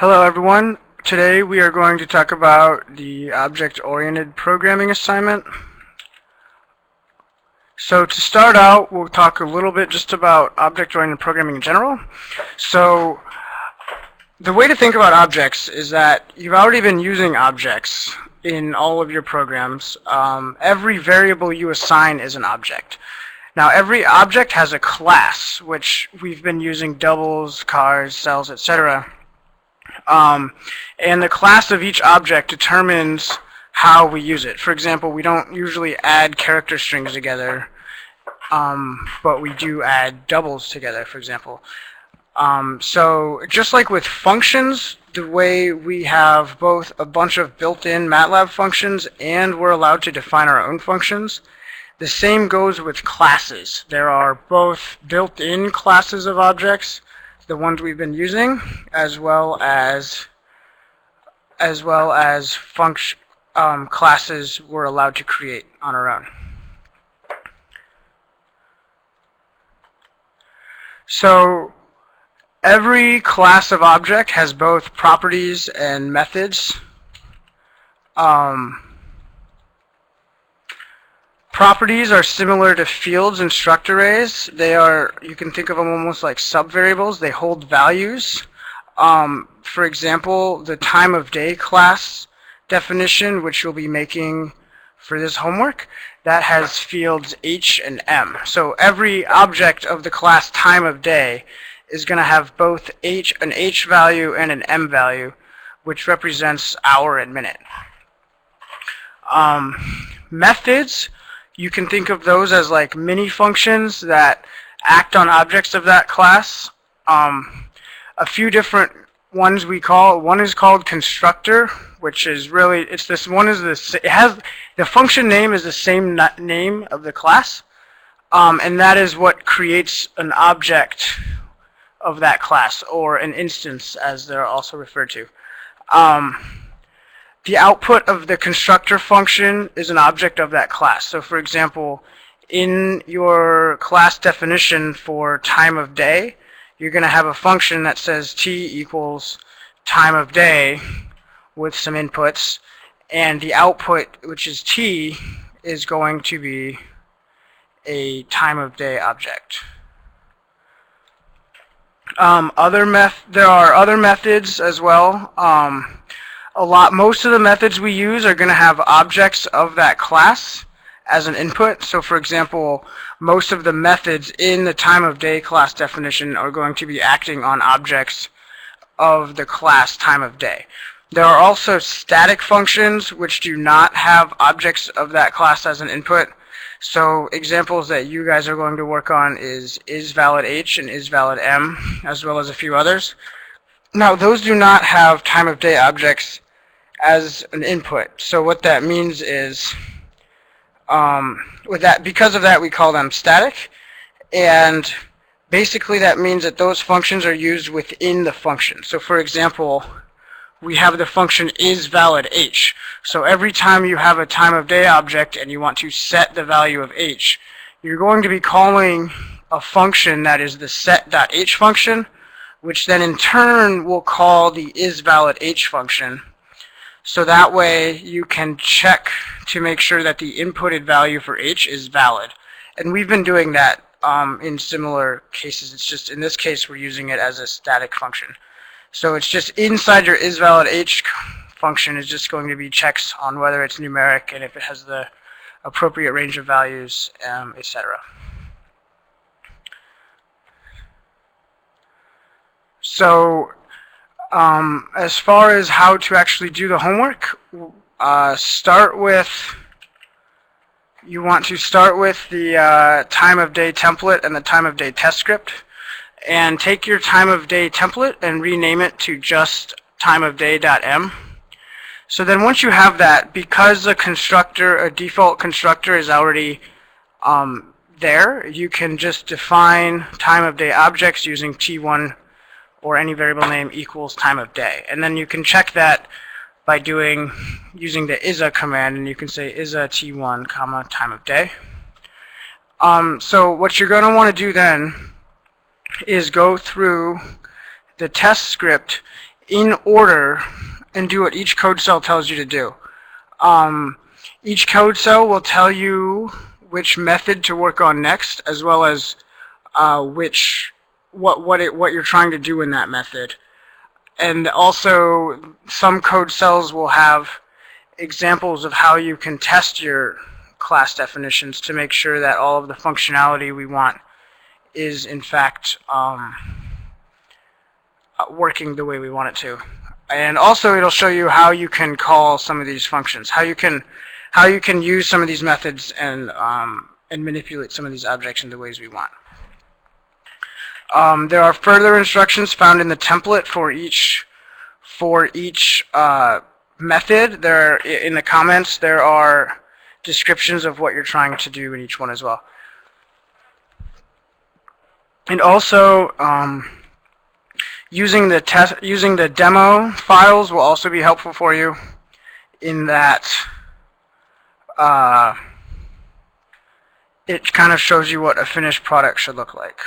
Hello everyone. Today we are going to talk about the object-oriented programming assignment. So to start out, we'll talk a little bit just about object-oriented programming in general. So the way to think about objects is that you've already been using objects in all of your programs. Every variable you assign is an object. Now every object has a class, which we've been using doubles, cars, cells, etc. And the class of each object determines how we use it. For example, we don't usually add character strings together, but we do add doubles together, for example. So just like with functions, the way we have both a bunch of built-in MATLAB functions and we're allowed to define our own functions, the same goes with classes. There are both built-in classes of objects, the ones we've been using, as well as classes we're allowed to create on our own. So every class of object has both properties and methods. Properties are similar to fields and struct arrays. You can think of them almost like subvariables. They hold values. For example, the time of day class definition, which you'll be making for this homework, that has fields H and M. So every object of the class time of day is going to have both an H value and an M value, which represents hour and minute. Methods, you can think of those as like mini functions that act on objects of that class. A few different ones one is called constructor, which is really, the function name is the same name of the class, and that is what creates an object of that class, or an instance as they're also referred to. The output of the constructor function is an object of that class. So for example, in your class definition for time of day, you're going to have a function that says t equals time of day with some inputs, and the output, which is t, is going to be a time of day object. There are other methods as well. Most of the methods we use are going to have objects of that class as an input. So for example, most of the methods in the time of day class definition are going to be acting on objects of the class time of day. There are also static functions which do not have objects of that class as an input. So examples that you guys are going to work on is isValidH and isValidM, as well as a few others. Now those do not have time of day objects as an input. So what that means is, because of that, we call them static, and basically that means that those functions are used within the function. So for example, we have the function isValidH. So every time you have a time of day object and you want to set the value of h, you're going to be calling a function that is the set.h function, which then in turn will call the isValidH function. So that way you can check to make sure that the inputted value for h is valid. And we've been doing that in similar cases. It's just in this case we're using it as a static function. So it's just inside your isValidH function is just going to be checks on whether it's numeric and if it has the appropriate range of values, etc. So as far as how to actually do the homework, you want to start with the time of day template and the time of day test script, and take your time of day template and rename it to just timeofday.m. So then once you have that, because a default constructor is already there, you can just define time of day objects using t1 or any variable name equals time of day. And then you can check that by using the isa command, and you can say isa t1 comma time of day. So what you're going to want to do then is go through the test script in order and do what each code cell tells you to do. Each code cell will tell you which method to work on next, as well as what you're trying to do in that method. And also, some code cells will have examples of how you can test your class definitions to make sure that all of the functionality we want is in fact working the way we want it to. And also it'll show you how you can call some of these functions, how you can use some of these methods and manipulate some of these objects in the ways we want. There are further instructions found in the template for each method. There, in the comments, there are descriptions of what you're trying to do in each one as well. And also, using the demo files will also be helpful for you, in that it kind of shows you what a finished product should look like.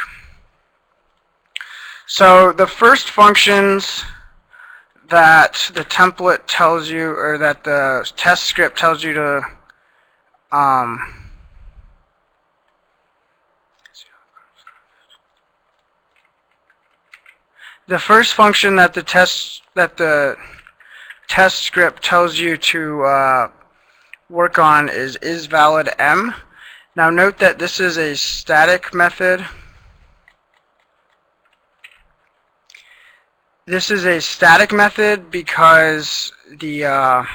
So the first functions that the template tells you, or that the test script tells you to the first function that the test script tells you to work on is valid m. Now note that this is a static method. This is a static method because there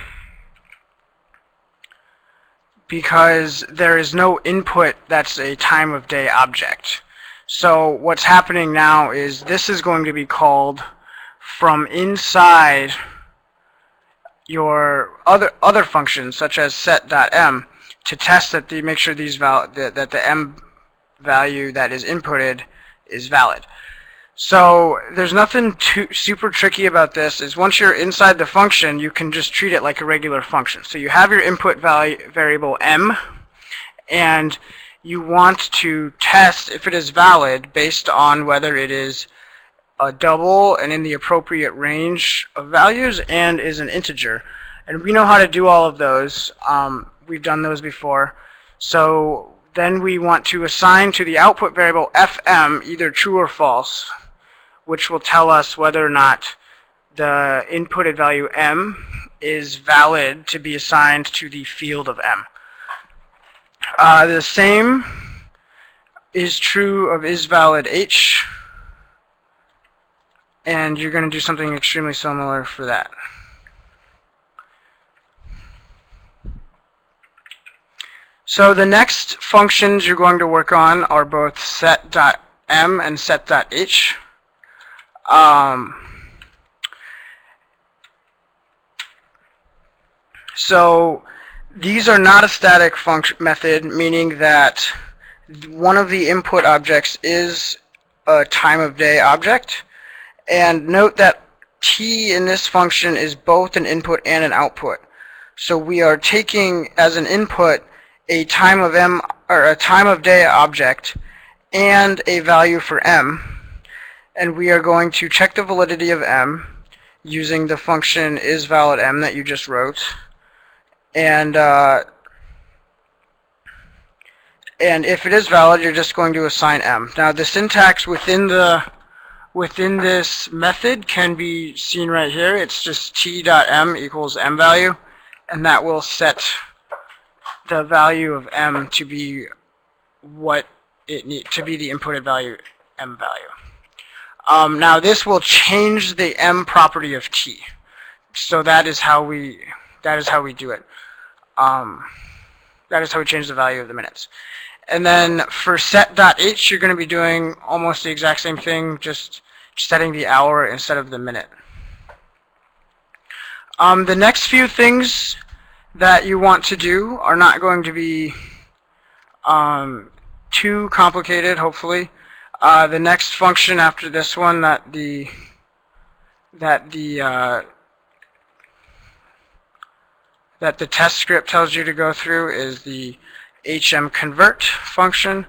is no input that's a time of day object. So what's happening now is this is going to be called from inside your other functions, such as set.m, to test that make sure that the m value that is inputted is valid. So there's nothing super tricky about this. Is once you're inside the function, you can just treat it like a regular function. So you have your input variable m, and you want to test if it is valid based on whether it is a double and in the appropriate range of values and is an integer. And we know how to do all of those. We've done those before. So then we want to assign to the output variable fm either true or false, which will tell us whether or not the inputted value m is valid to be assigned to the field of m. The same is true of isValidH, and you're going to do something extremely similar for that. So the next functions you're going to work on are both set.m and set.h. So these are not a static function method, meaning that one of the input objects is a time of day object. And note that t in this function is both an input and an output. So we are taking as an input a time of m, or a time of day object, and a value for m. And we are going to check the validity of m using the function isValidM that you just wrote. And if it is valid, you're just going to assign m. Now the syntax within this method can be seen right here. It's just t.m equals m value, and that will set the value of m to be what it needs to be, the inputted value m value. Now this will change the m property of t. So that is how we do it. That is how we change the value of the minutes. And then for set.h, you're going to be doing almost the exact same thing, just setting the hour instead of the minute. The next few things that you want to do are not going to be too complicated, hopefully. The next function after this one that the test script tells you to go through is the HMConvert function.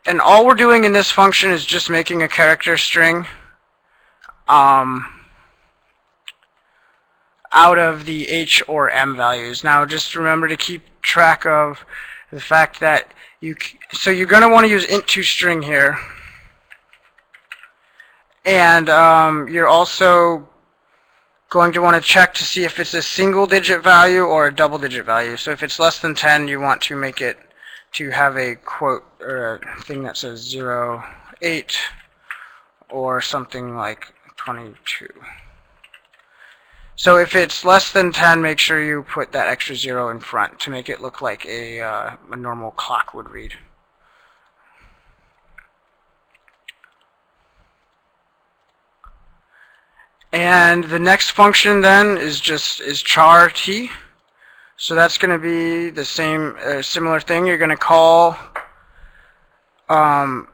And all we're doing in this function is just making a character string. out of the h or m values. Now just remember to keep track of the fact that so you're going to want to use int2string here, and you're also going to want to check to see if it's a single digit value or a double digit value. So if it's less than 10, you want to make it to have a quote or a thing that says 0, 8 or something like 22. So if it's less than 10, make sure you put that extra 0 in front to make it look like a normal clock would read. And the next function then is char t. So that's going to be the same similar thing. You're going to call HM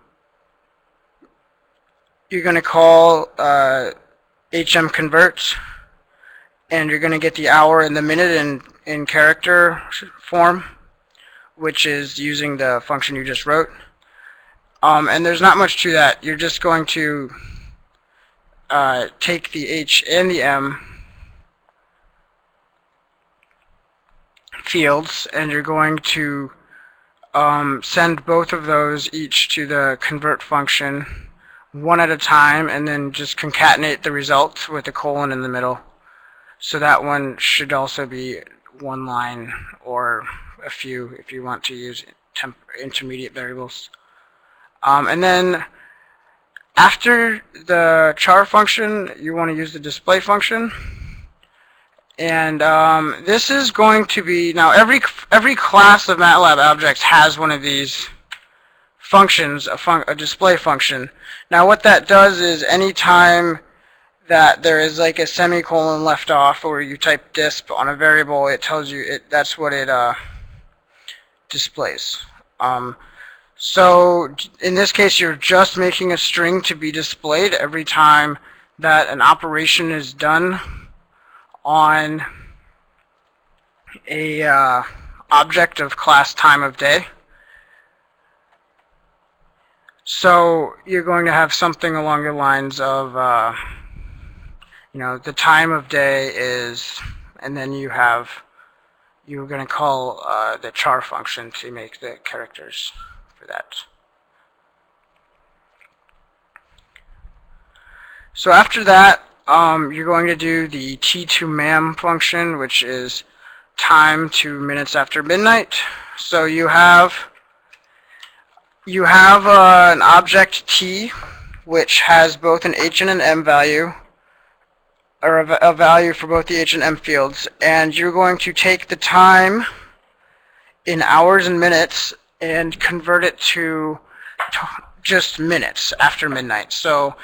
convert, and you're going to get the hour and the minute in character form, which is using the function you just wrote. And there's not much to that. You're just going to take the h and the m fields, and you're going to send both of those each to the convert function one at a time, and then just concatenate the results with a colon in the middle. So that one should also be one line or a few if you want to use intermediate variables. And then after the char function, you want to use the display function. And this is going to be, now every class of MATLAB objects has one of these functions, a display function. Now what that does is anytime that there is like a semicolon left off, or you type disp on a variable, it tells you that's what it displays. So in this case, you're just making a string to be displayed every time that an operation is done on a object of class time of day. So you're going to have something along the lines of the time of day is, and then you're going to call the char function to make the characters for that. So after that, you're going to do the t2mam function, which is time to minutes after midnight. So you have an object t, which has both an h and an m value, or a value for both the h and m fields, and you're going to take the time in hours and minutes and convert it to just minutes after midnight. So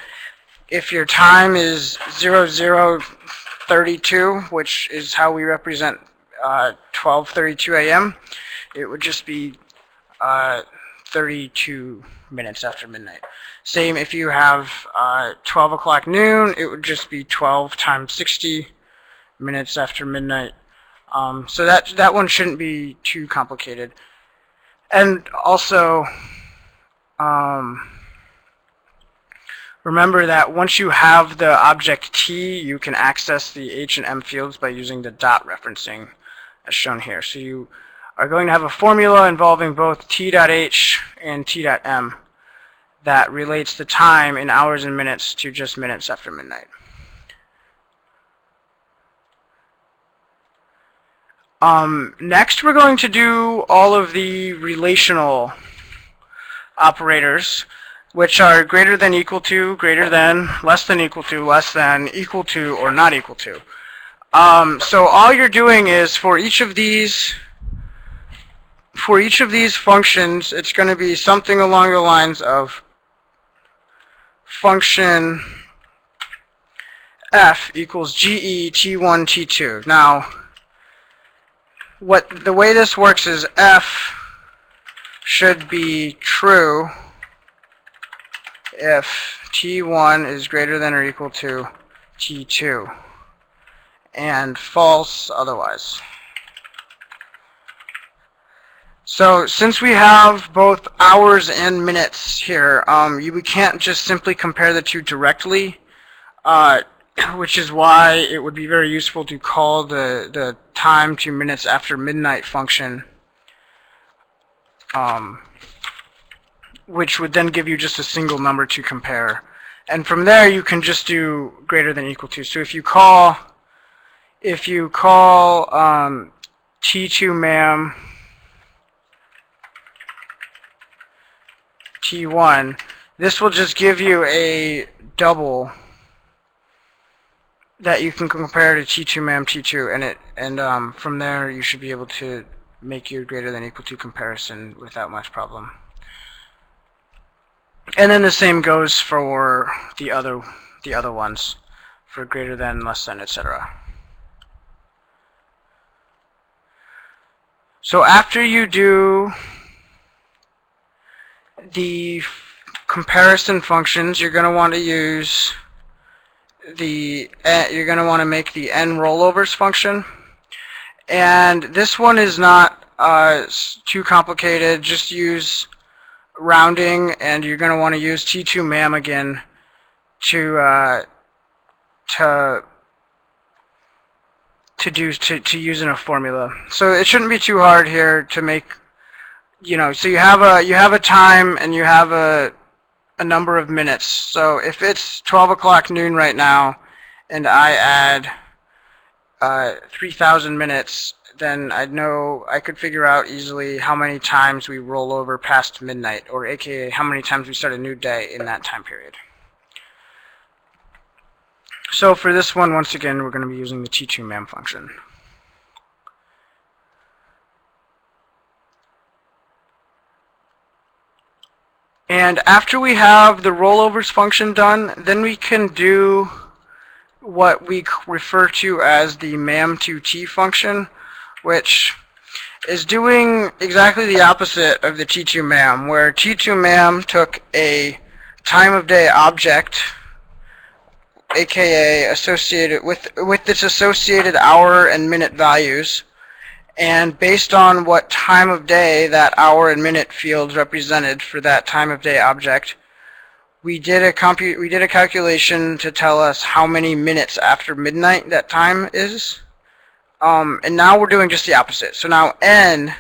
if your time is 0032, which is how we represent 12:32 a.m., it would just be 32 minutes after midnight. Same if you have 12 o'clock noon, it would just be 12 times 60 minutes after midnight. So that one shouldn't be too complicated. And also, remember that once you have the object t, you can access the h and m fields by using the dot referencing as shown here. So you are going to have a formula involving both t.h and t.m that relates the time in hours and minutes to just minutes after midnight. Next, we're going to do all of the relational operators, which are greater than equal to, greater than, less than, equal to, or not equal to. So all you're doing is for each of these functions, it's going to be something along the lines of function f equals ge t1 t2. Now, the way this works is f should be true if t1 is greater than or equal to t2, and false otherwise. So since we have both hours and minutes here, we can't just simply compare the two directly. which is why it would be very useful to call the time to minutes after midnight function, which would then give you just a single number to compare. And from there, you can just do greater than equal to. So if you call T2 mam T1, this will just give you a double that you can compare to T2 mam T2, and from there you should be able to make your greater than equal to comparison without much problem. And then the same goes for the other ones, for greater than, less than, etc. So after you do the comparison functions, you're going to want to use you're going to want to make the n rollovers function. And this one is not too complicated. Just use rounding, and you're going to want to use T2 mam again to use in a formula. So it shouldn't be too hard here to make, so you have a time and you have a number of minutes. So if it's 12 o'clock noon right now and I add 3,000 minutes, then I'd know I could figure out easily how many times we roll over past midnight, or aka how many times we start a new day in that time period. So for this one, once again, we're going to be using the T2 mam function. And after we have the rollovers function done, then we can do what we refer to as the mam2t function, which is doing exactly the opposite of the T2 mam, where T2 mam took a time of day object, aka associated with its associated hour and minute values, and based on what time of day that hour and minute fields represented for that time of day object, we did a calculation to tell us how many minutes after midnight that time is. And now we're doing just the opposite. So now n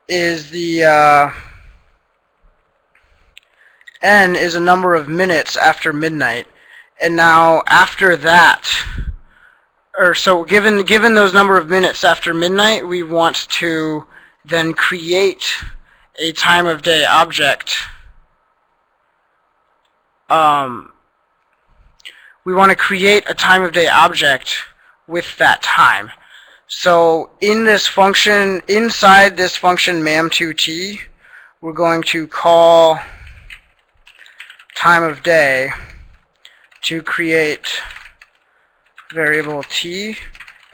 is n is a number of minutes after midnight. And now after that, so given those number of minutes after midnight, we want to then create a time of day object. We want to create a time of day object with that time. So in this function, inside this function mam2t, we're going to call time of day to create variable t,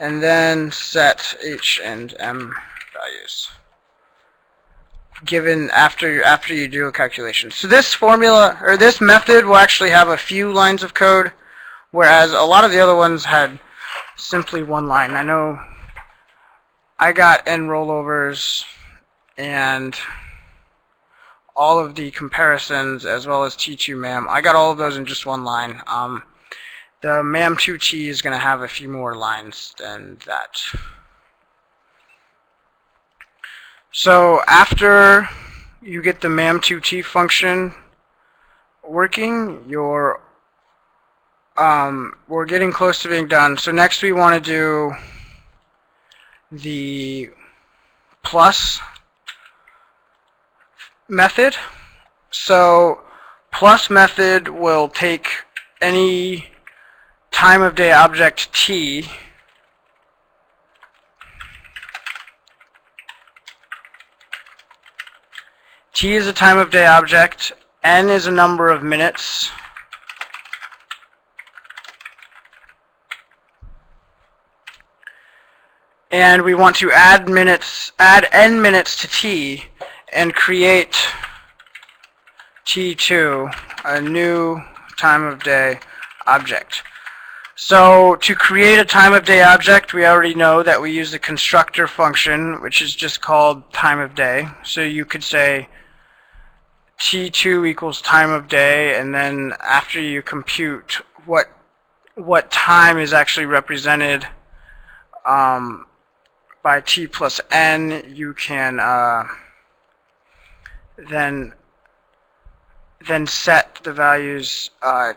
and then set h and m values given after you do a calculation. So this formula, or this method, will actually have a few lines of code, whereas a lot of the other ones had simply one line. I know I got n rollovers and all of the comparisons as well as T2 mam. I got all of those in just one line. The mam2t is going to have a few more lines than that. So after you get the mam2t function working, we're getting close to being done. So next we want to do the plus method. So plus method will take any time of day object t, t is a time of day object, n is a number of minutes, and we want to add n minutes to t and create T2, a new time of day object. So to create a time of day object, we already know that we use the constructor function, which is just called time of day. So you could say T2 equals time of day, and then after you compute what what time is actually represented by t plus n, you can then set the values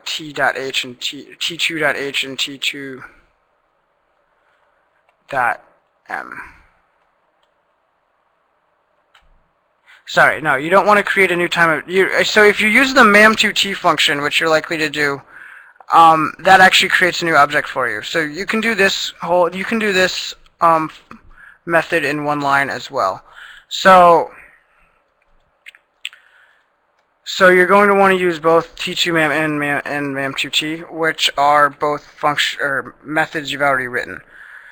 t.h and t2.h and t2.m. Sorry, no, you don't want to create a new time. So if you use the mam2t function, which you're likely to do, that actually creates a new object for you. So you can do this method in one line as well. So you're going to want to use both t2mam and mam2t, which are both methods you've already written.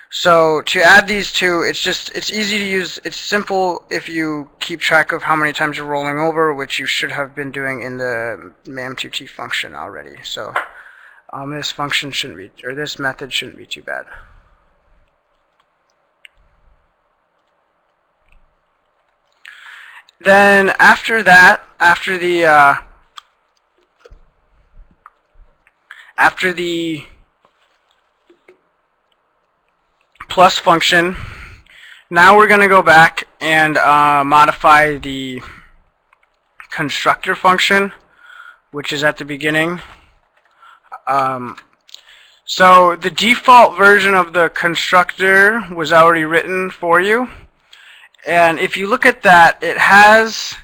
So to add these two, it's easy to use. It's simple if you keep track of how many times you're rolling over, which you should have been doing in the mam2t function already. So this function shouldn't be, or this method shouldn't be too bad. Then after that, after the plus function, now we're going to go back and modify the constructor function, which is at the beginning. So the default version of the constructor was already written for you. And if you look at that, it has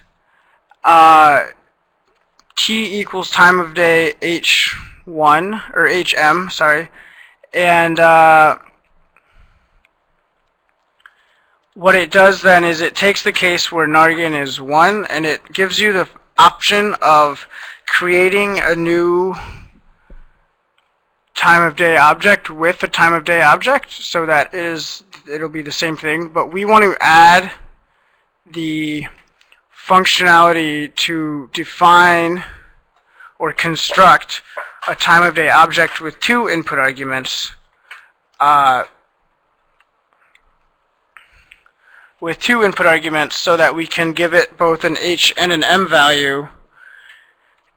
t equals time of day h1, or hm, sorry. And what it does then is it takes the case where nargan is 1, and it gives you the option of creating a new time of day object with a time of day object, so that it'll be the same thing, but we want to add the functionality to define or construct a time of day object with 2 input arguments, so that we can give it both an h and an m value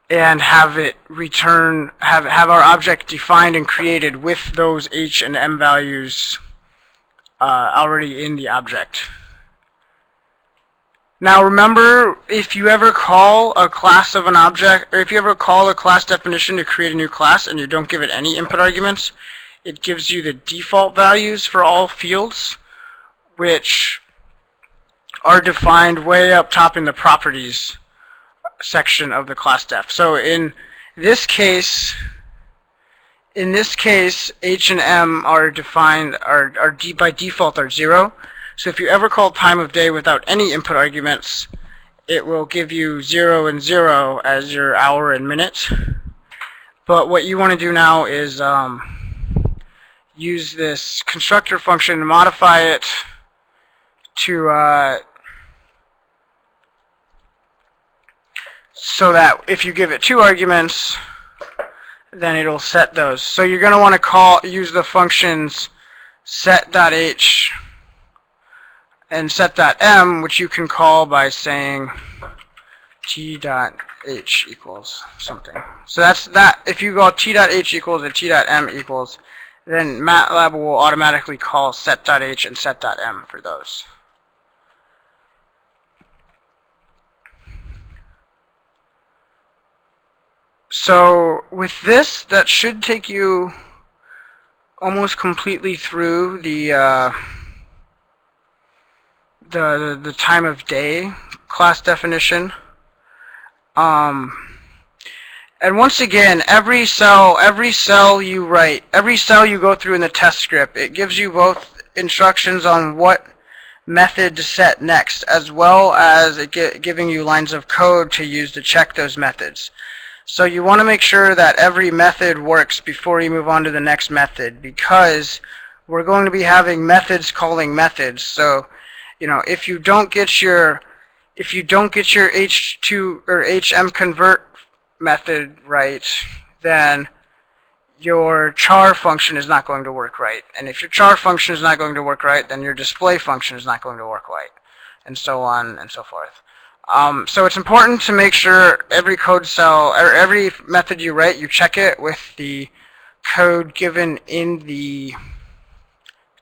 and have it return, have our object defined and created with those h and m values already in the object. Now remember, if you ever call a class of an object, or if you ever call a class definition to create a new class and you don't give it any input arguments, it gives you the default values for all fields, which are defined way up top in the properties section of the class def. So in this case, h and m are defined, by default are 0. So if you ever call time of day without any input arguments, it will give you 0 and 0 as your hour and minute. But what you want to do now is use this constructor function to modify it to so that if you give it 2 arguments, then it'll set those. So you're going to want to use the functions set.h and set.m, which you can call by saying t.h equals something. So that's that. If you go t.h equals and t.m equals, then MATLAB will automatically call set.h and set.m for those. So with this, that should take you almost completely through the time of day class definition. And once again, every cell you write, every cell you go through in the test script, it gives you both instructions on what method to set next, as well as giving you lines of code to use to check those methods. So you want to make sure that every method works before you move on to the next method, because we're going to be having methods calling methods. So, you know, if you don't get your h2 or hm convert method right, then your char function is not going to work right. And if your char function is not going to work right, then your display function is not going to work right, and so on and so forth. So it's important to make sure every code cell, or every method you write, you check it with the code given in the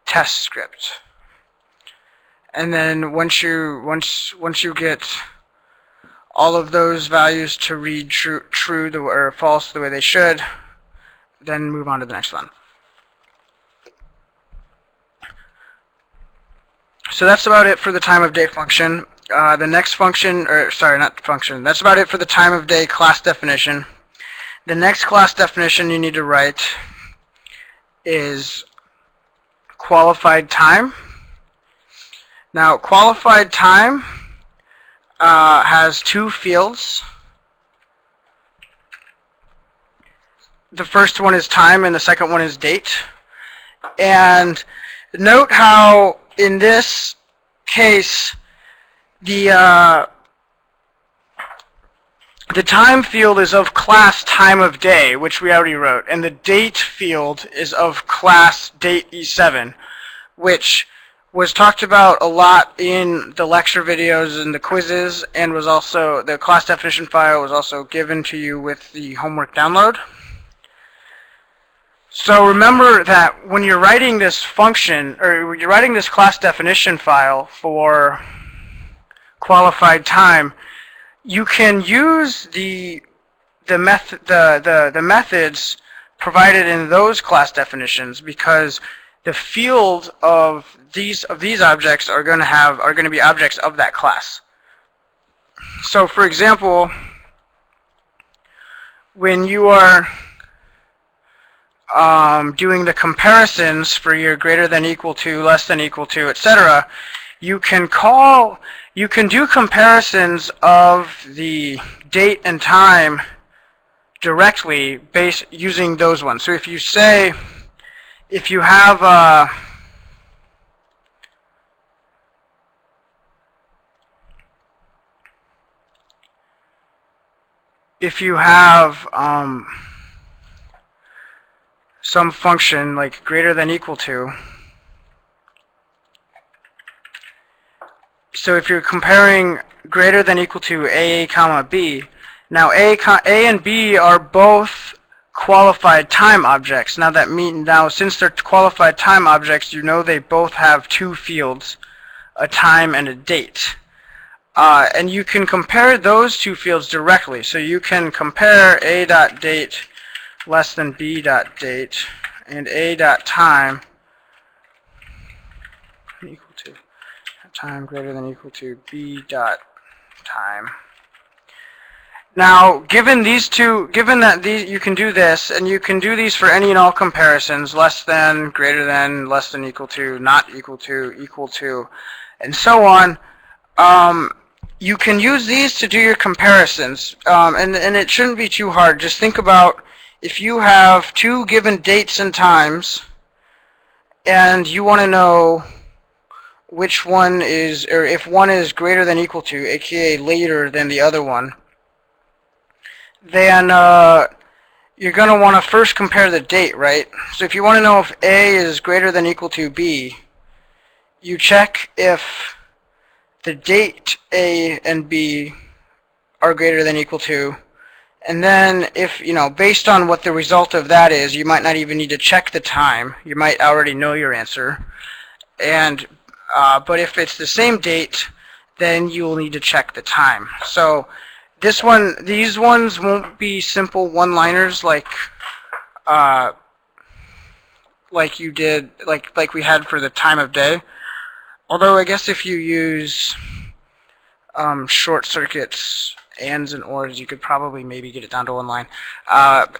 test script. And then once you get all of those values to read true or false the way they should, then move on to the next one. So that's about it for the time of day function. The next function, or sorry, not function, that's about it for the time of day class definition. The next class definition you need to write is qualified time. Now, qualified time has two fields. The first one is time and the second one is date. And note how in this case the time field is of class time of day, which we already wrote, and the date field is of class date E7, which was talked about a lot in the lecture videos and the quizzes, and was also, the class definition file was also given to you with the homework download. So remember that when you're writing this function, or when you're writing this class definition file for qualified time, you can use the methods provided in those class definitions, because the field of these objects are going to be objects of that class. So for example, when you are doing the comparisons for your greater than equal to, less than equal to, etc., you can do comparisons of the date and time directly using those ones. So if you say, if you have some function like greater than equal to, so if you're comparing greater than equal to A, comma B, now A and B are both qualified time objects. Now since they're qualified time objects, you know they both have two fields, a time and a date. And you can compare those two fields directly. So you can compare A.date less than B.date and A.time equal to time greater than equal to B.time. Now, given that you can do this, and you can do these for any and all comparisons, less than, greater than, less than equal to, not equal to, and so on, you can use these to do your comparisons, and it shouldn't be too hard. Just think about if you have two given dates and times, and you want to know which one is, or if one is greater than equal to, aka later than the other one, then you're going to want to first compare the date, right? So if you want to know if A is greater than equal to B, you check if the date A and B are greater than equal to, and then if, based on what the result of that is, you might not even need to check the time. You might already know your answer. And but if it's the same date, then you will need to check the time. So these ones won't be simple one-liners like you did, like we had for the time of day. Although I guess if you use short circuits, ands and ors, you could probably maybe get it down to one line.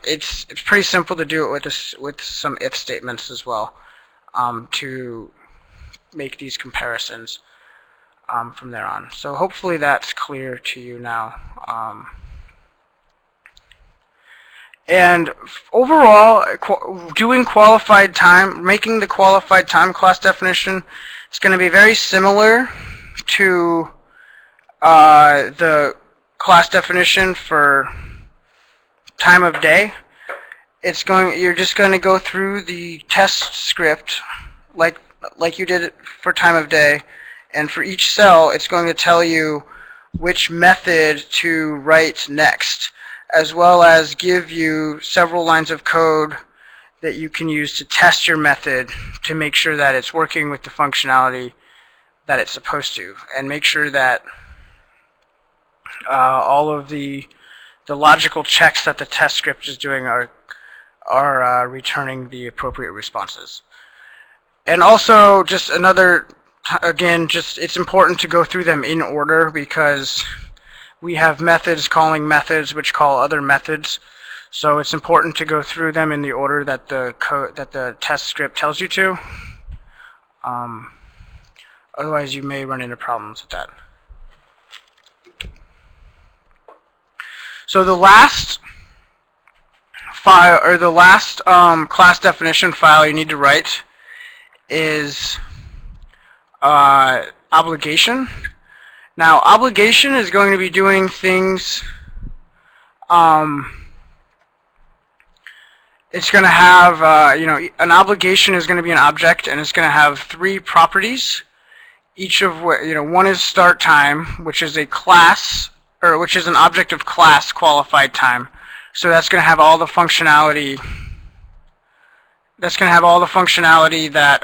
It's pretty simple to do it with some if statements as well, to make these comparisons from there on. So hopefully that's clear to you now. And overall, doing qualified time, making the qualified time class definition, it's going to be very similar to the class definition for time of day. You're just going to go through the test script like you did it for time of day, and for each cell it's going to tell you which method to write next, as well as give you several lines of code that you can use to test your method to make sure that it's working with the functionality that it's supposed to, and make sure that all of the logical checks that the test script is doing are returning the appropriate responses. And also, just another, again, just it's important to go through them in order, because we have methods calling methods which call other methods. So it's important to go through them in the order that the test script tells you to. Otherwise, you may run into problems with that. So the last file, or the last class definition file you need to write is obligation. Now, obligation is going to be doing things. It's going to have, an obligation is going to be an object, and it's going to have 3 properties. Each of which, one is start time, which is a class, or which is an object of class qualified time. So that's going to have all the functionality. That's going to have all the functionality that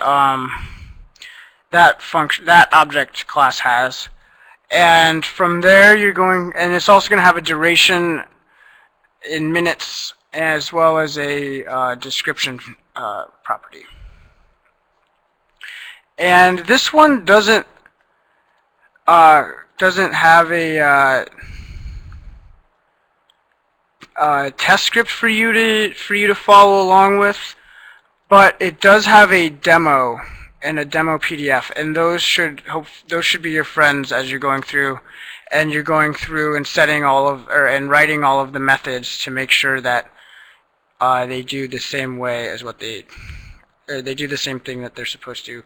that object class has. And from there, and it's also going to have a duration in minutes, as well as a description property. And this one doesn't have a test script for you to follow along with, but it does have a demo and a demo PDF, and those should be your friends as you're going through, and you're going through and setting and writing all of the methods to make sure that they do the same way as they do the same thing that they're supposed to,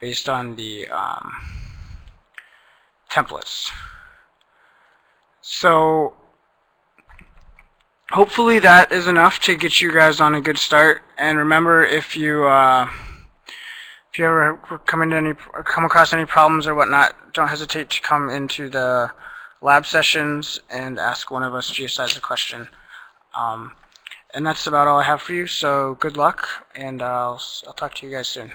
based on the templates. So hopefully that is enough to get you guys on a good start. And remember, if you ever come across any problems or whatnot, don't hesitate to come into the lab sessions and ask one of us GSIs a question. And that's about all I have for you. So good luck, and I'll talk to you guys soon.